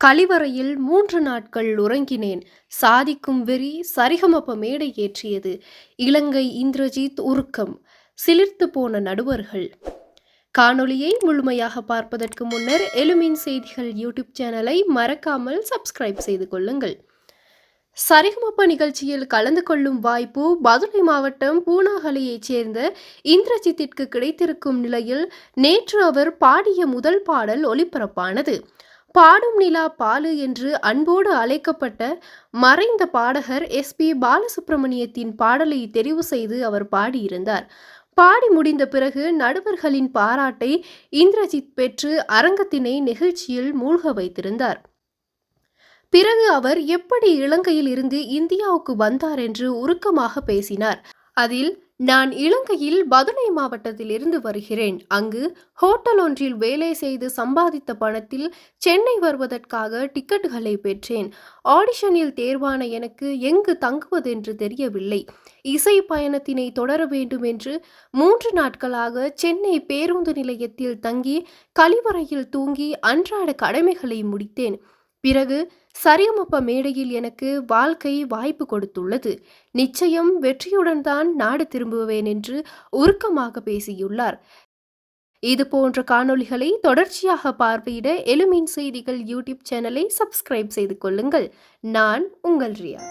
கழிவறையில் 3 நாட்கள் உறங்கினேன். சாதிக்கும் வெறி சரிகமப மேடை ஏற்றியது. இலங்கை இந்திரஜித் உருக்கம். சிலிர்த்து போன நடுவர்கள். காணொளியை முழுமையாக பார்ப்பதற்கு முன்னர் எழுமின் செய்திகள் யூடியூப் சேனலை மறக்காமல் சப்ஸ்கிரைப் செய்து கொள்ளுங்கள். சரிகமப நிகழ்ச்சியில் கலந்து கொள்ளும் வாய்ப்பு பதுளை மாவட்டம் பூனாகலையைச் சேர்ந்த இந்திரஜித்திற்கு கிடைத்திருக்கும் நிலையில் நேற்று அவர் பாடிய முதல் பாடல் ஒளிபரப்பானது. பாடும் நிலா பாலு என்று அன்போடு அழைக்கப்பட்ட மறைந்த பாடகர் எஸ்.பி. பாலசுப்ரமணியத்தின் பாடலை தெரிவு செய்து அவர் பாடியிருந்தார். பாடி முடிந்த பிறகு நடுவர்களின் பாராட்டை இந்திரஜித் பெற்று அரங்கத்தினை நெகிழ்ச்சியில் மூழ்க வைத்திருந்தார். பிறகு அவர் எப்படி இலங்கையில் இருந்து இந்தியாவுக்கு வந்தார் என்று உருக்கமாக பேசினார். அதில், நான் இலங்கையில் பதுளை மாவட்டத்தில் இருந்து வருகிறேன். அங்கு ஹோட்டல் ஒன்றில் வேலை செய்து சம்பாதித்த பணத்தில் சென்னை வருவதற்காக டிக்கெட்டுகளை பெற்றேன். ஆடிஷனில் தேர்வான எனக்கு எங்கு தங்குவதென்று தெரியவில்லை. இசை பயணத்தினை தொடர வேண்டும் என்று 3 நாட்களாக சென்னை பேருந்து நிலையத்தில் தங்கி கழிவறையில் தூங்கி அன்றாட கடமைகளை முடித்தேன். பிறகு சரிகமப மேடையில் எனக்கு வாழ்க்கை வாய்ப்பு கொடுத்துள்ளது. நிச்சயம் வெற்றியுடன் தான் நாடு திரும்புவேன் என்று உருக்கமாக பேசியுள்ளார். இது போன்ற காணொளிகளை தொடர்ச்சியாக பார்வையிட எழுமின் செய்திகள் யூடியூப் சேனலை சப்ஸ்கிரைப் செய்து கொள்ளுங்கள். நான் உங்கள் ரியா.